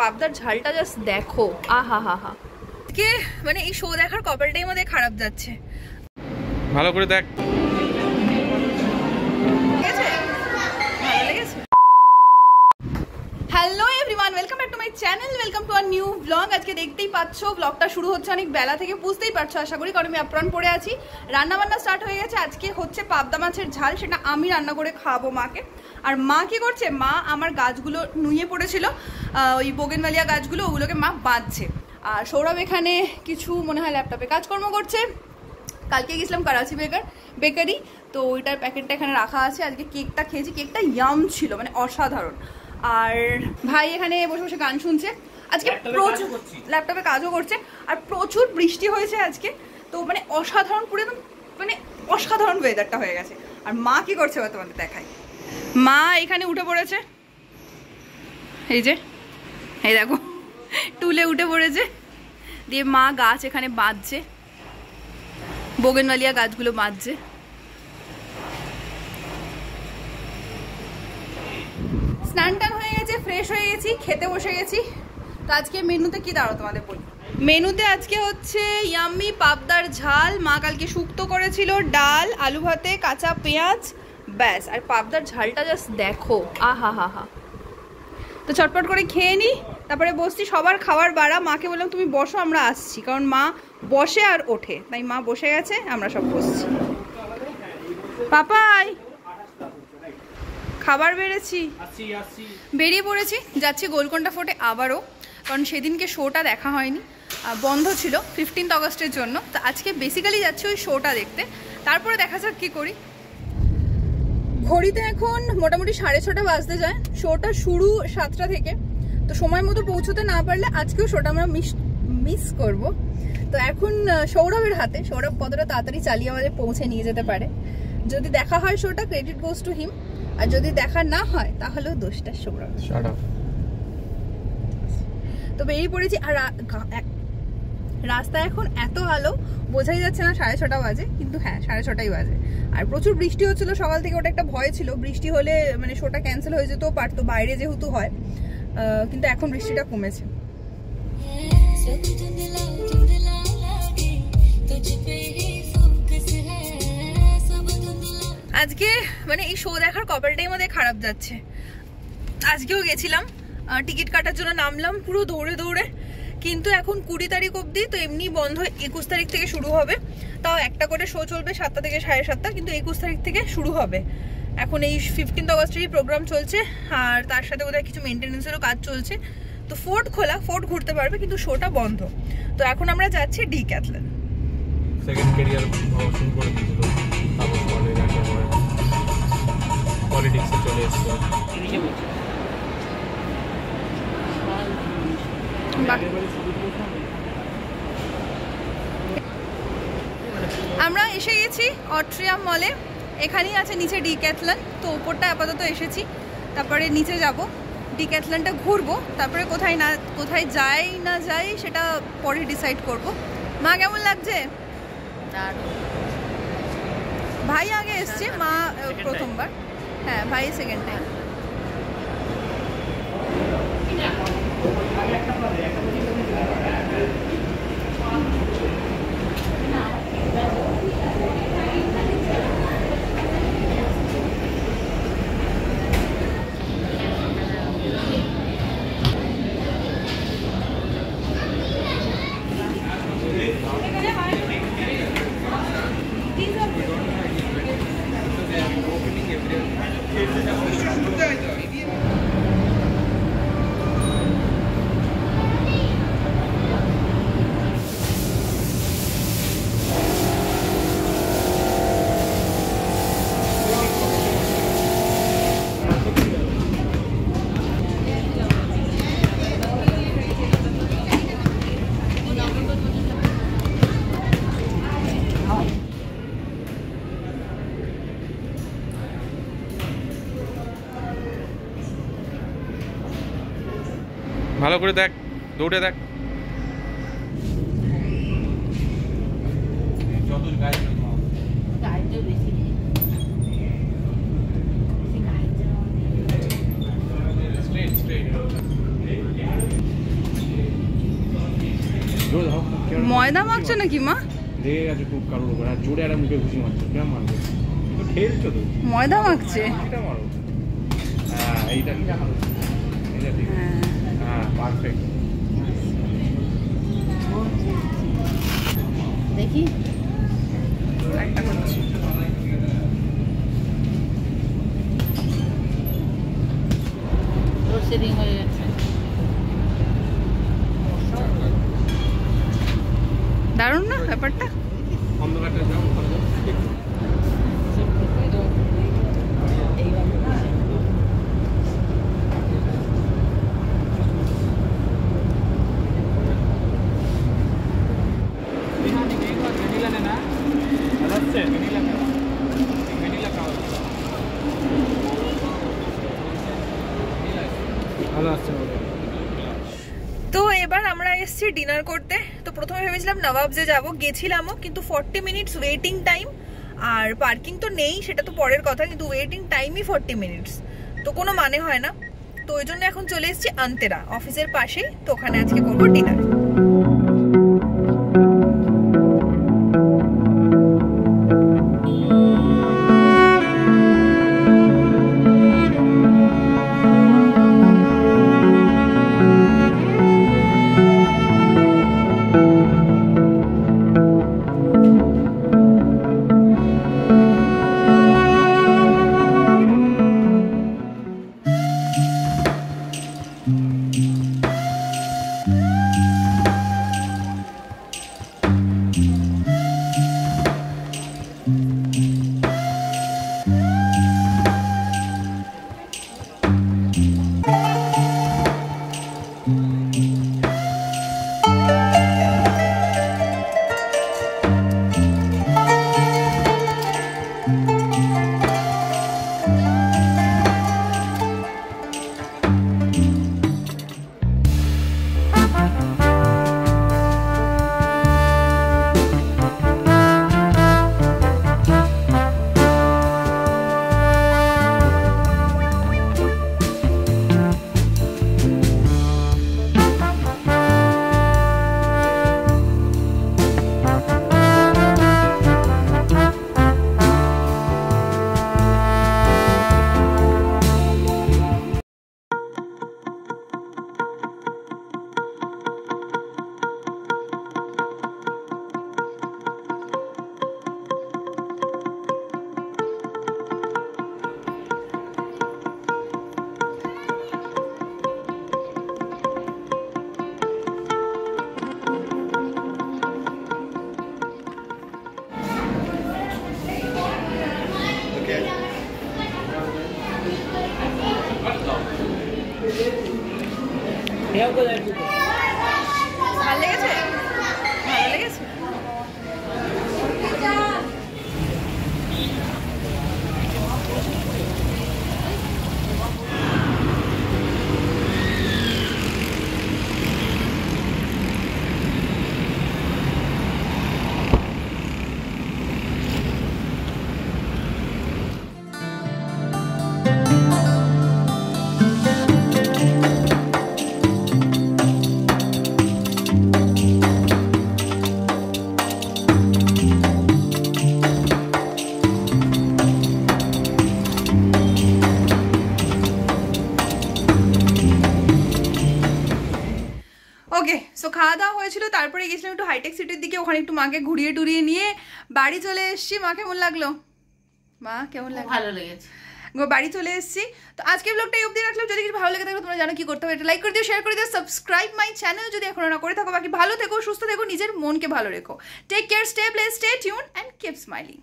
পাবদার ঝালটা জাস্ট দেখো, আহা হা হা। আজকে মানে এই শো দেখার কপালটাই মধ্যে খারাপ যাচ্ছে। ভালো করে দেখ। Hello everyone, welcome back to my channel, welcome to a new blog. আজকে দেখতেই পাচ্ছ ব্লগটা শুরু হচ্ছে অনেক বেলা থেকে, বুঝতেই পারছো আশা করি, কারণ আমি অ্যাপ্রন পরে আছি। রান্নাবান্না স্টার্ট হয়ে গেছে। আজকে হচ্ছে পাবদা মাছের ঝাল, সেটা আমি রান্না করে খাওয়াবো মাকে। আর মা কি করছে, মা আমার গাছগুলো নুয়ে পড়েছিল, ওই বোগেনভেলিয়া গাছগুলো, ওগুলোকে মা বাঁধছে। আর সৌরভ এখানে কিছু মনে হয় ল্যাপটপে কাজকর্ম করছে। কালকে গেছিলাম করাচি বেকারি, তো ওইটার প্যাকেটটা এখানে রাখা আছে। আজকে কেকটা খেয়েছি, কেকটা ইয়াম ছিল, মানে অসাধারণ। আর ভাই এখানে বসে বসে গান শুনছে। আজকে প্রচুর ল্যাপটপে কাজও করছে, আর প্রচুর বৃষ্টি হয়েছে আজকে, তো মানে অসাধারণ, পুরো একদম মানে অসাধারণ ওয়েদারটা হয়ে গেছে। আর মা কি করছে তোমাদের দেখাই। মা এখানে উঠে পড়েছে, এই যে, এই দেখো টুলে উঠে পড়েছে, দিয়ে মা গাছ এখানে বাঁধছে, বোগেনভেলিয়া গাছগুলো বাঁধছে। স্নান টান হয়ে গেছে, ফ্রেশ হয়ে গেছি, খেতে বসে গেছি। তো আজকে মেনুতে কি দাঁড়াও তোমাদের বলি। মেনুতে আজকে হচ্ছে ইয়াম্মি পাবদার ঝাল, মা কালকে শুক্তো করেছিল, ডাল, আলু ভাতে, কাঁচা পেঁয়াজ, ব্যাস। আর পাবদার ঝালটা জাস্ট দেখো, আহা হা হা। তো চটপট করে খেয়ে নিই, তারপরে বসছি। সবার খাবার বাড়া, মাকে বললাম তুমি বসো, আমরা আসছি, কারণ মা বসে আর ওঠে, তাই মা বসে গেছে, আমরা সব বসছি। পাপাই খাবার বেড়েছি, বেরিয়ে পড়েছি, যাচ্ছি গোলকোন্ডা ফোর্টে আবারও, কারণ সেদিনকে শোটা দেখা হয়নি, বন্ধ ছিল 15 আগস্টের জন্য। তো আজকে বেসিক্যালি যাচ্ছি ওই শোটা দেখতে, তারপরে দেখা যাক কী করি। ঘড়িতে এখন মোটামুটি 6:30 বাজতে যায়। শোটা শুরু 7টা থেকে, তো সময় মতো পৌঁছতে না পারলে আজকেও শোটা আমরা মিস করব। তো এখন সৌরভের হাতে, সৌরভ কতটা তাড়াতাড়ি চালিয়ে আমাদের পৌঁছে নিয়ে যেতে পারে। যদি দেখা হয় শোটা, ক্রেডিট গোজ টু হিম, আর যদি দেখা না হয় তাহলেও দোষটা সৌরভ। তো বেরিয়ে পড়েছি। আর রাস্তা এখন এত আলো, বোঝাই যাচ্ছে না 6:30 বাজে, কিন্তু হ্যাঁ 6:30 বাজে। আর প্রচুর বৃষ্টি হচ্ছিল সকাল থেকে, ওটা একটা ভয় ছিল, বৃষ্টি হলে মানে শোটা ক্যান্সেল হয়ে যেতেও পারতো, বাইরে যেহেতু হয়। কিন্তু এখন বৃষ্টিটা কমেছে। আজকে মানে এই শো দেখার কপালটাই মধ্যে খারাপ যাচ্ছে। আজকেও গেছিলাম, টিকিট কাটার জন্য নামলাম পুরো দৌড়ে দৌড়ে, কিন্তু এখন 20 তারিখ অবধি, তো এমনি বন্ধ 21 তারিখ থেকে শুরু হবে। তাও একটা করে শো চলবে 7টা থেকে 7:30, কিন্তু 21 তারিখ থেকে শুরু হবে। এখন এই 15 আগস্টেরই প্রোগ্রাম চলছে, আর তার সাথে বোধহয় কিছু মেনটেন্যান্সেরও কাজ চলছে। তো ফোর্ট খোলা, ফোর্ট ঘুরতে পারবে, কিন্তু শোটা বন্ধ। তো এখন আমরা যাচ্ছি ডিক্যাথলন। সেকেন্ড ক্যারিয়ার শুরু করে দিয়েছিল, তারপর পলিটিক্সে চলে এসেছে। আমরা এসে গেছি অট্রিয়াম মলে, এখানেই আছে নিচে ডিক্যাথলন। তো ওপরটা আপাতত এসেছি, তারপরে নিচে যাব, ডিক্যাথলনটা ঘুরবো, তারপরে কোথায় যাই না যাই সেটা পরে ডিসাইড করব। মা কেমন লাগছে? ভাই আগে এসছে, মা প্রথমবার। হ্যাঁ, ভাই সেকেন্ড টাইম। ভালো করে দেখ, দৌড়ে দেখ। ময়দা মাখছো নাকি মা? রেগে গেছে খুব কারোর উপর, আর জোরে একটা মুখে ঘুষি মারছো, কেমন মারবে? তো খেলছো তো, ময়দা মাখছে। এটা মারো। হ্যাঁ এইটা ঠিক আছে, এইটা ঠিক আছে। হ্যাঁ পারফেক্ট। দেখি একটা করছি। সেটিং হয়ে গেছে। দারুণ না ব্যাপারটা? অন্ধকারটা যাও তো এবার আমরা এসেছি ডিনার করতে। তো প্রথমে ভেবেছিলাম নবাবজে যাব, গেছিলামও, কিন্তু 40 মিনিটস ওয়েটিং টাইম, আর পার্কিং তো নেই সেটা তো পরের কথা, কিন্তু ওয়েটিং টাইমই 40 মিনিটস, তো কোনো মানে হয় না। তো ওই জন্য এখন চলে এসেছি আন্তেরা, অফিসের পাশেই, তো ওখানে আজকে করবো ডিনার। ভালো লেগেছে? ভালো লেগেছে? ওকে, সো খাওয়া দাওয়া হয়েছিল, তারপরে গেছিলাম একটু হাইটেক সিটির দিকে, ওখানে একটু মাকে ঘুরিয়ে টুরিয়ে নিয়ে বাড়ি চলে এসেছি। মা কেমন লাগলো? মা কেমন লাগলো? ভালো লেগেছে। বাড়ি চলে এসেছি। তো আজকে ব্লগটা এই অবধি রাখলাম। যদি কিছু ভালো লেগে থাকে তোমরা জানো কি করতে হবে, এটা লাইক করে দিও, শেয়ার করে দিও, সাবস্ক্রাইব মাই চ্যানেল যদি এখনো না করে থাকো। বাকি ভালো থেকো, সুস্থ থেকো, নিজের মনকে ভালো রেখো। Take care, stay blessed, stay tune and keep smiling.